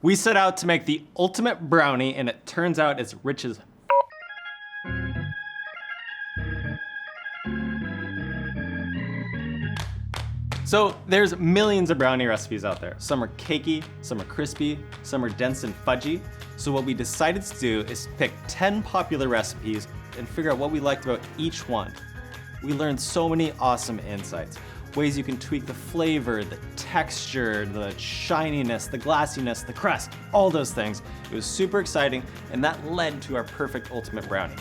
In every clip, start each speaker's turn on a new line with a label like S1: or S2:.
S1: We set out to make the ultimate brownie, and it turns out it's rich as So there's millions of brownie recipes out there. Some are cakey, some are crispy, some are dense and fudgy. So what we decided to do is pick 10 popular recipes and figure out what we liked about each one. We learned so many awesome insights. Ways you can tweak the flavor, the texture, the shininess, the glassiness, the crust, all those things. It was super exciting, and that led to our perfect ultimate brownie.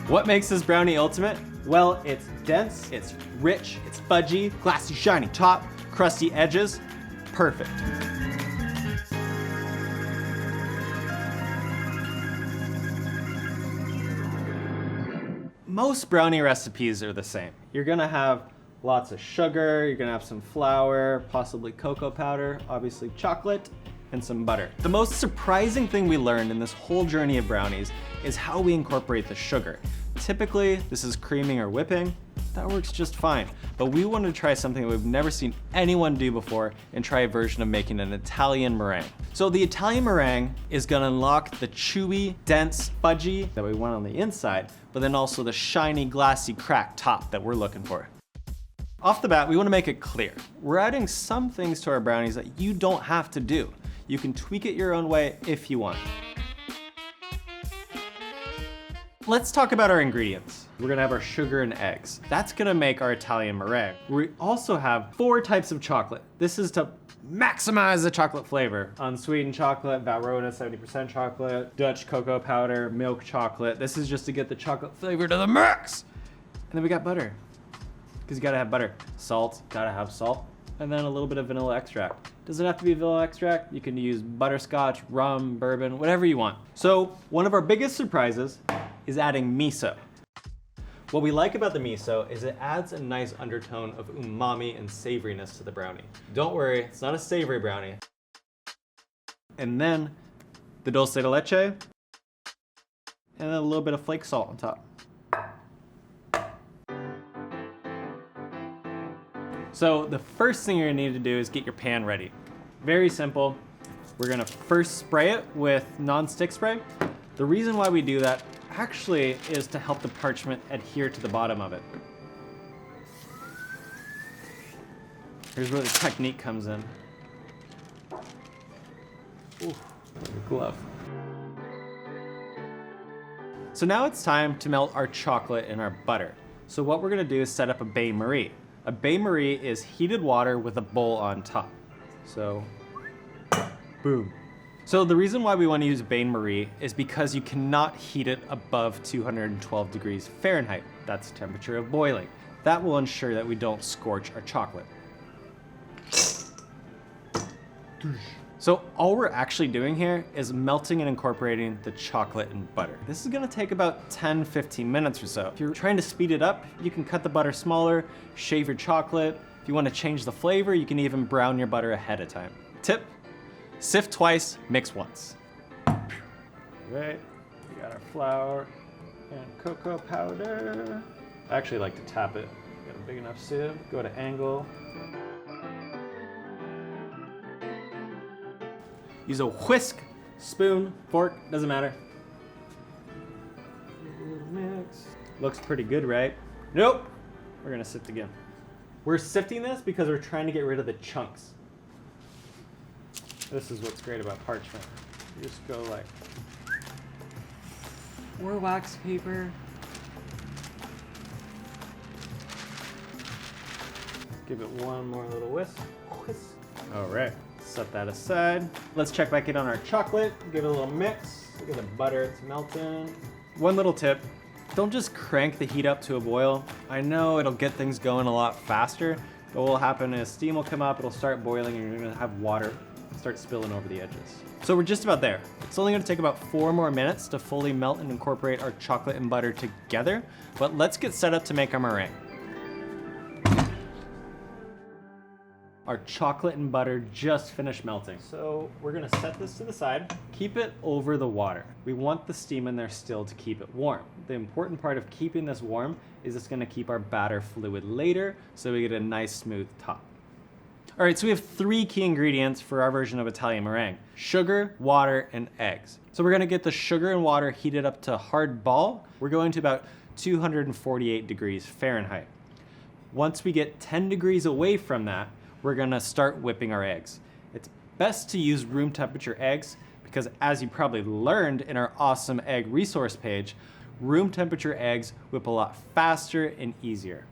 S1: What makes this brownie ultimate? Well, it's dense, it's rich, it's fudgy, glassy, shiny top, crusty edges. Perfect. Most brownie recipes are the same. You're gonna have lots of sugar, you're gonna have some flour, possibly cocoa powder, obviously chocolate, and some butter. The most surprising thing we learned in this whole journey of brownies is how we incorporate the sugar. Typically, this is creaming or whipping. That works just fine. But we wanted to try something that we've never seen anyone do before and try a version of making an Italian meringue. So the Italian meringue is gonna unlock the chewy, dense, fudgy that we want on the inside, but then also the shiny, glassy, cracked top that we're looking for. Off the bat, we wanna make it clear. We're adding some things to our brownies that you don't have to do. You can tweak it your own way if you want. Let's talk about our ingredients. We're gonna have our sugar and eggs. That's gonna make our Italian meringue. We also have 4 types of chocolate. This is to maximize the chocolate flavor. Unsweetened chocolate, Valrhona 70% chocolate, Dutch cocoa powder, milk chocolate. This is just to get the chocolate flavor to the max. And then we got butter, because you gotta have butter. Salt, gotta have salt. And then a little bit of vanilla extract. Doesn't have to be vanilla extract. You can use butterscotch, rum, bourbon, whatever you want. So one of our biggest surprises is adding miso. What we like about the miso is it adds a nice undertone of umami and savoriness to the brownie. Don't worry, it's not a savory brownie. And then the dulce de leche, and then a little bit of flake salt on top. So the first thing you're gonna need to do is get your pan ready. Very simple. We're gonna first spray it with non-stick spray. The reason why we do that actually is to help the parchment adhere to the bottom of it. Here's where the technique comes in. Ooh, like a glove. So now it's time to melt our chocolate and our butter. So what we're gonna do is set up a bain-marie. A bain-marie is heated water with a bowl on top. So, boom. So the reason why we want to use bain-marie is because you cannot heat it above 212 degrees Fahrenheit. That's the temperature of boiling. That will ensure that we don't scorch our chocolate. So all we're actually doing here is melting and incorporating the chocolate and butter. This is gonna take about 10-15 minutes or so. If you're trying to speed it up, you can cut the butter smaller, shave your chocolate. If you wanna change the flavor, you can even brown your butter ahead of time. Tip, sift twice, mix once. Right, we got our flour and cocoa powder. I actually like to tap it. Got a big enough sieve, go to angle. Use a whisk, spoon, fork, doesn't matter. Mix. Looks pretty good, right? Nope, we're gonna sift again. We're sifting this because we're trying to get rid of the chunks. This is what's great about parchment. You just go like, or wax paper. Give it one more little whisk. All right, set that aside. Let's check back in on our chocolate. Give it a little mix. Look at the butter, it's melting. One little tip, don't just crank the heat up to a boil. I know it'll get things going a lot faster, but what will happen is steam will come up, it'll start boiling, and you're gonna have water start spilling over the edges. So we're just about there. It's only gonna take about 4 more minutes to fully melt and incorporate our chocolate and butter together, but let's get set up to make our meringue. Our chocolate and butter just finished melting. So we're gonna set this to the side, keep it over the water. We want the steam in there still to keep it warm. The important part of keeping this warm is it's gonna keep our batter fluid later so we get a nice smooth top. All right, so we have 3 key ingredients for our version of Italian meringue: sugar, water, and eggs. So we're gonna get the sugar and water heated up to a hard ball. We're going to about 248 degrees Fahrenheit. Once we get 10 degrees away from that, we're gonna start whipping our eggs. It's best to use room temperature eggs because, as you probably learned in our awesome egg resource page, room temperature eggs whip a lot faster and easier.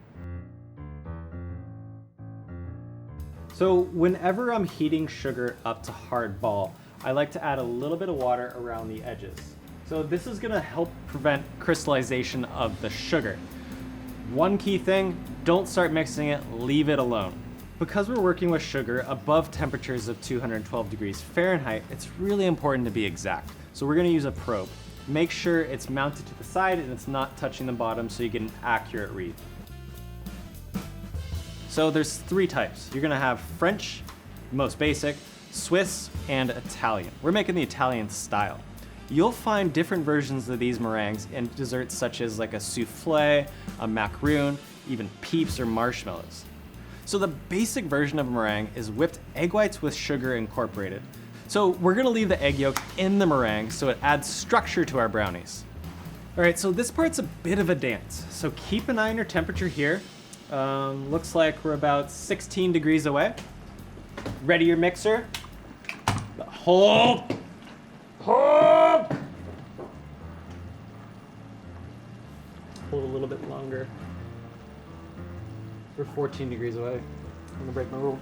S1: So whenever I'm heating sugar up to hard ball, I like to add a little bit of water around the edges. So this is gonna help prevent crystallization of the sugar. One key thing, don't start mixing it, leave it alone. Because we're working with sugar above temperatures of 212 degrees Fahrenheit, it's really important to be exact. So we're gonna use a probe. Make sure it's mounted to the side and it's not touching the bottom so you get an accurate read. So there's 3 types. You're gonna have French, most basic, Swiss, and Italian. We're making the Italian style. You'll find different versions of these meringues in desserts such as like a souffle, a macaroon, even peeps or marshmallows. So the basic version of a meringue is whipped egg whites with sugar incorporated. So we're gonna leave the egg yolk in the meringue so it adds structure to our brownies. All right, so this part's a bit of a dance. So keep an eye on your temperature here. Looks like we're about 16 degrees away. Ready your mixer. Hold. Hold a little bit longer. We're 14 degrees away. I'm gonna break my rule.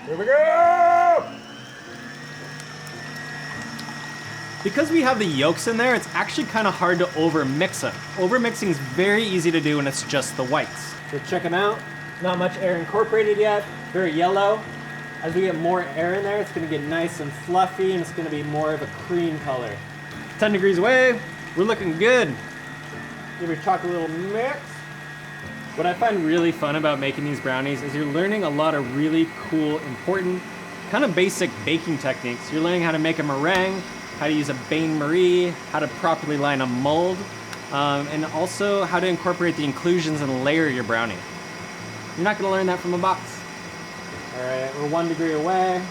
S1: Here we go! Because we have the yolks in there, it's actually kind of hard to over-mix them. Over-mixing is very easy to do when it's just the whites. So check them out. Not much air incorporated yet. Very yellow. As we get more air in there, it's gonna get nice and fluffy and it's gonna be more of a cream color. 10 degrees away, we're looking good. Give your chocolate a little mix. What I find really fun about making these brownies is you're learning a lot of really cool, important, kind of basic baking techniques. You're learning how to make a meringue, how to use a bain-marie, how to properly line a mold, and also how to incorporate the inclusions and layer your brownie. You're not gonna learn that from a box. All right, we're 1 degree away.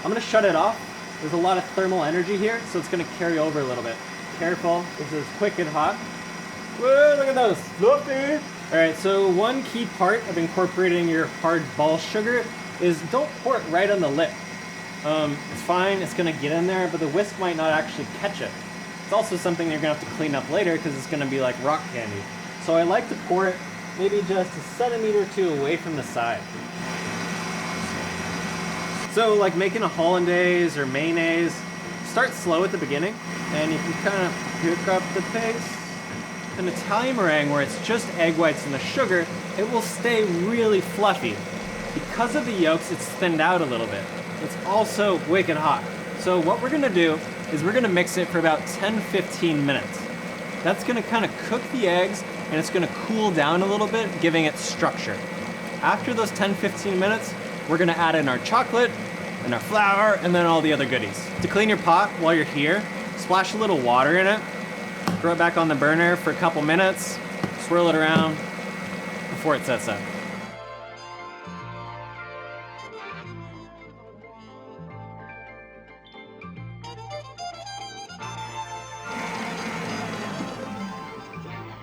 S1: I'm gonna shut it off. There's a lot of thermal energy here, so it's gonna carry over a little bit. Careful, this is quick and hot. Whoa, look at those, fluffy. All right, so one key part of incorporating your hard ball sugar is don't pour it right on the lip. It's fine, it's gonna get in there, but the whisk might not actually catch it. It's also something you're gonna have to clean up later because it's gonna be like rock candy. So I like to pour it maybe just a centimeter or 2 away from the side. So like making a hollandaise or mayonnaise, start slow at the beginning and you can kind of pick up the pace. An Italian meringue where it's just egg whites and the sugar, it will stay really fluffy. Because of the yolks, it's thinned out a little bit. It's also wicked hot. So what we're gonna do is we're gonna mix it for about 10-15 minutes. That's gonna kind of cook the eggs and it's gonna cool down a little bit, giving it structure. After those 10-15 minutes, we're gonna add in our chocolate and our flour and then all the other goodies. To clean your pot while you're here, splash a little water in it, throw it back on the burner for a couple minutes, swirl it around before it sets up.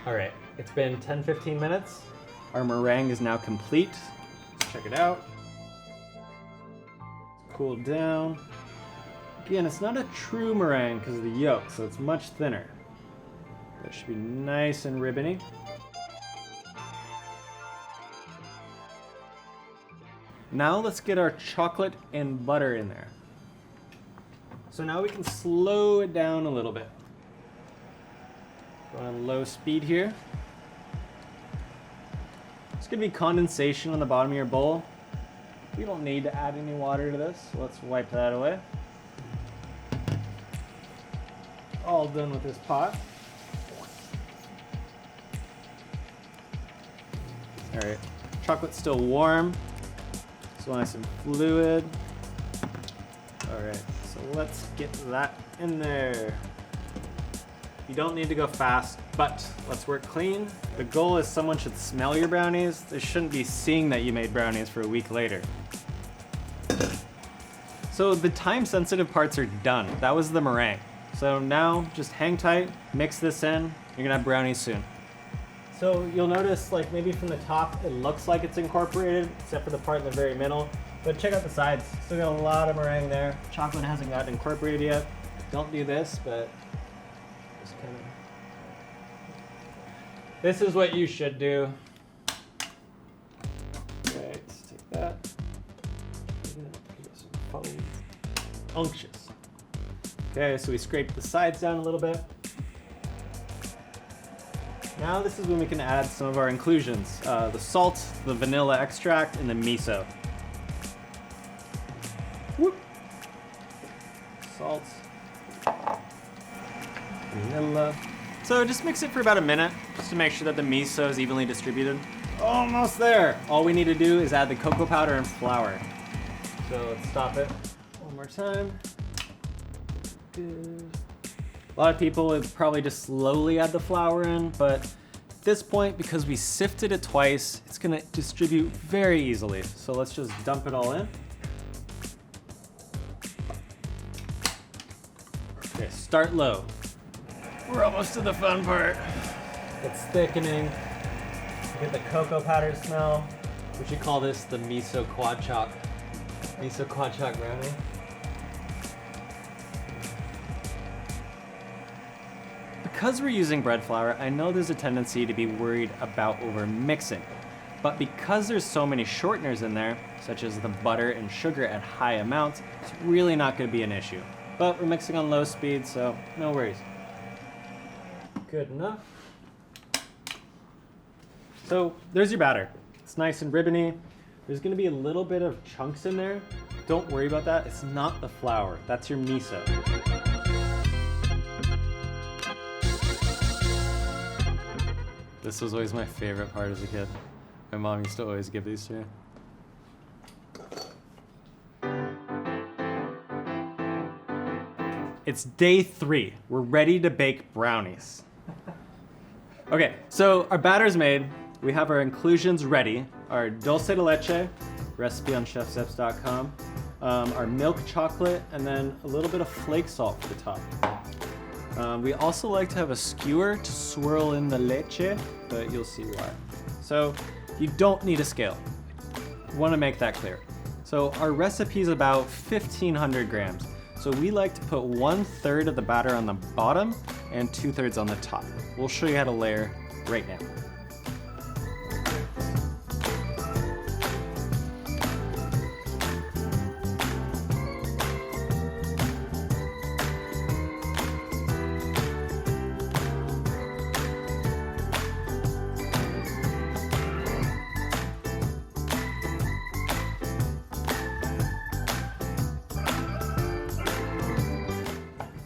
S1: All right, it's been 10-15 minutes. Our meringue is now complete. Let's check it out. Cooled down. Again, it's not a true meringue because of the yolk, so it's much thinner. That should be nice and ribbony. Now let's get our chocolate and butter in there. So now we can slow it down a little bit. Go on low speed here. It's gonna be condensation on the bottom of your bowl. We don't need to add any water to this, so let's wipe that away. All done with this pot. All right, chocolate's still warm, so nice and fluid. All right, so let's get that in there. You don't need to go fast, but let's work clean. The goal is someone should smell your brownies. They shouldn't be seeing that you made brownies for a week later. So the time-sensitive parts are done. That was the meringue. So now just hang tight, mix this in. You're gonna have brownies soon. So you'll notice, like maybe from the top, it looks like it's incorporated, except for the part in the very middle. But check out the sides. Still got a lot of meringue there. Chocolate hasn't gotten incorporated yet. Don't do this, but just kind of. This is what you should do. Okay, let's take that. Unctuous. Okay, so we scraped the sides down a little bit. Now this is when we can add some of our inclusions. The salt, the vanilla extract, and the miso. Whoop. Salt. Vanilla. So just mix it for about a minute, just to make sure that the miso is evenly distributed. Almost there. All we need to do is add the cocoa powder and flour. So let's stop it. One more time. Good. A lot of people would probably just slowly add the flour in, but at this point, because we sifted it twice, it's gonna distribute very easily. So let's just dump it all in. Okay, start low. We're almost to the fun part. It's thickening. You get the cocoa powder smell. We should call this the miso quad chalk. Miso quad chalk brownie. Because we're using bread flour, I know there's a tendency to be worried about over mixing. But because there's so many shorteners in there, such as the butter and sugar at high amounts, it's really not going to be an issue. But we're mixing on low speed, so no worries. Good enough. So there's your batter. It's nice and ribbony. There's going to be a little bit of chunks in there. Don't worry about that. It's not the flour. That's your miso. This was always my favorite part as a kid. My mom used to always give these to me. It's day 3. We're ready to bake brownies. Okay, so our batter's made. We have our inclusions ready. Our dulce de leche, recipe on ChefSteps.com. Our milk chocolate, and then a little bit of flake salt for the top. We also like to have a skewer to swirl in the leche, but you'll see why. So you don't need a scale. Want to make that clear. So our recipe is about 1,500 grams. So we like to put 1/3 of the batter on the bottom and 2/3 on the top. We'll show you how to layer right now.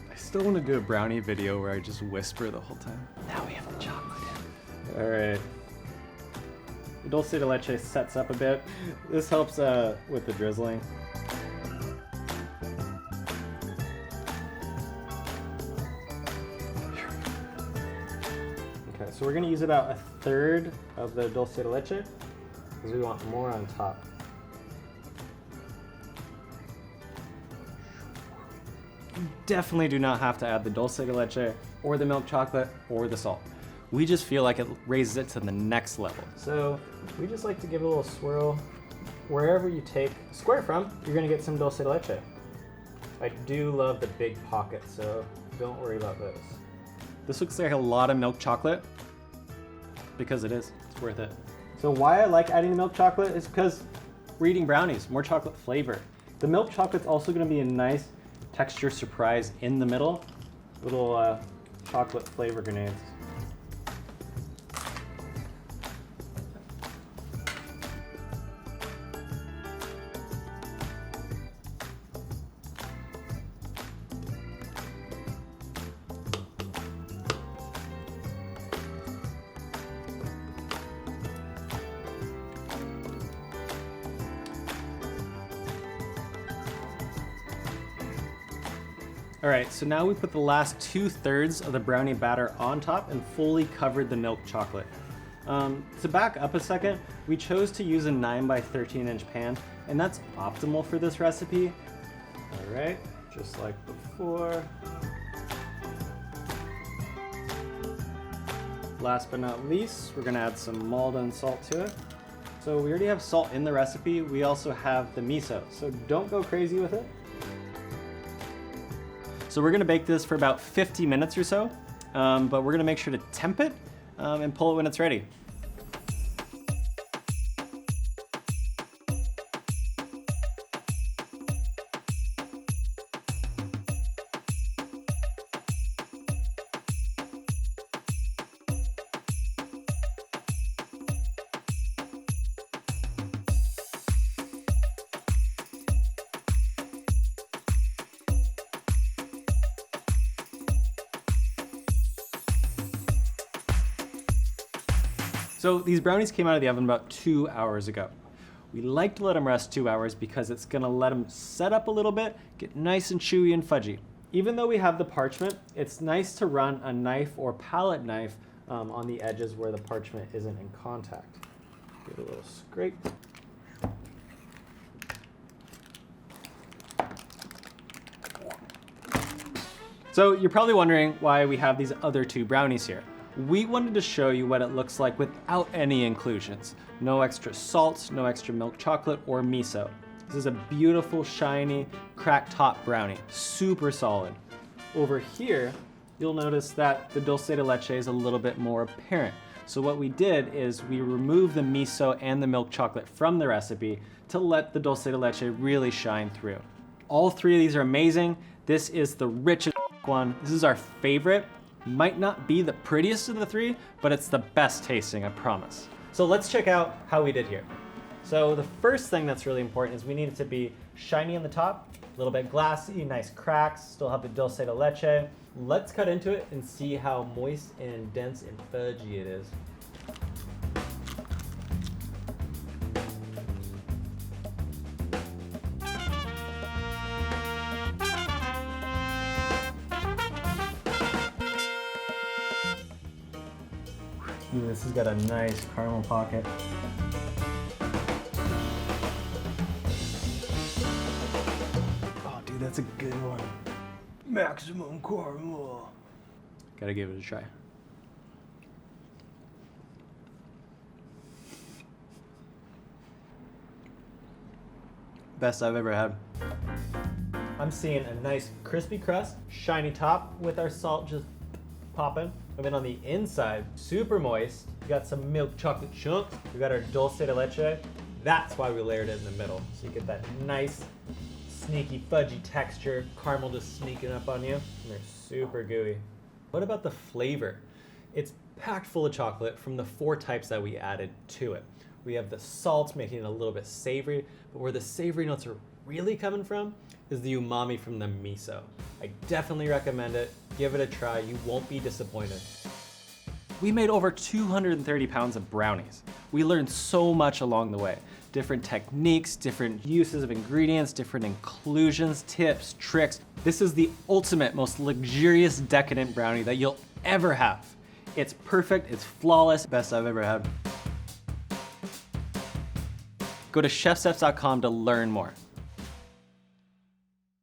S1: I still want to do a brownie video where I just whisper the whole time. Now we have the chocolate in. All right. The dulce de leche sets up a bit. This helps with the drizzling. Okay, so we're going to use about 1/3 of the dulce de leche because we want more on top. You definitely do not have to add the dulce de leche or the milk chocolate or the salt. We just feel like it raises it to the next level. So we just like to give it a little swirl. Wherever you take a square from, you're gonna get some dulce de leche. I do love the big pockets, so don't worry about those. This looks like a lot of milk chocolate because it is, it's worth it. So why I like adding the milk chocolate is because we're eating brownies, more chocolate flavor. The milk chocolate's also gonna be a nice texture surprise in the middle. Little chocolate flavor grenades. All right, so now we put the last 2/3 of the brownie batter on top and fully covered the milk chocolate. To back up a second, we chose to use a 9 by 13 inch pan, and that's optimal for this recipe. All right, just like before. Last but not least, we're gonna add some Maldon salt to it. So we already have salt in the recipe. We also have the miso, so don't go crazy with it. So we're gonna bake this for about 50 minutes or so, but we're gonna make sure to temp it and pull it when it's ready. So these brownies came out of the oven about 2 hours ago. We like to let them rest 2 hours because it's gonna let them set up a little bit, get nice and chewy and fudgy. Even though we have the parchment, it's nice to run a knife or palette knife on the edges where the parchment isn't in contact. Give it a little scrape. So you're probably wondering why we have these other two brownies here. We wanted to show you what it looks like without any inclusions. No extra salt, no extra milk chocolate or miso. This is a beautiful, shiny, cracked top brownie, super solid. Over here, you'll notice that the dulce de leche is a little bit more apparent. So what we did is we removed the miso and the milk chocolate from the recipe to let the dulce de leche really shine through. All three of these are amazing. This is the richest one. This is our favorite. Might not be the prettiest of the three, but it's the best tasting, I promise. So let's check out how we did here. So the first thing that's really important is we need it to be shiny on the top, a little bit glassy, nice cracks, still have the dulce de leche. Let's cut into it and see how moist and dense and fudgy it is. Ooh, this has got a nice caramel pocket. Oh, dude, that's a good one. Maximum caramel. Gotta give it a try. Best I've ever had. I'm seeing a nice crispy crust, shiny top with our salt just popping. And then on the inside, super moist. We got some milk chocolate chunks. We got our dulce de leche. That's why we layered it in the middle. So you get that nice, sneaky, fudgy texture. Caramel just sneaking up on you. And they're super gooey. What about the flavor? It's packed full of chocolate from the 4 types that we added to it. We have the salt, making it a little bit savory, but where the savory notes are really coming from is the umami from the miso. I definitely recommend it. Give it a try. You won't be disappointed. We made over 230 pounds of brownies. We learned so much along the way. Different techniques, different uses of ingredients, different inclusions, tips, tricks. This is the ultimate, most luxurious, decadent brownie that you'll ever have. It's perfect, it's flawless, best I've ever had. Go to chefsteps.com to learn more.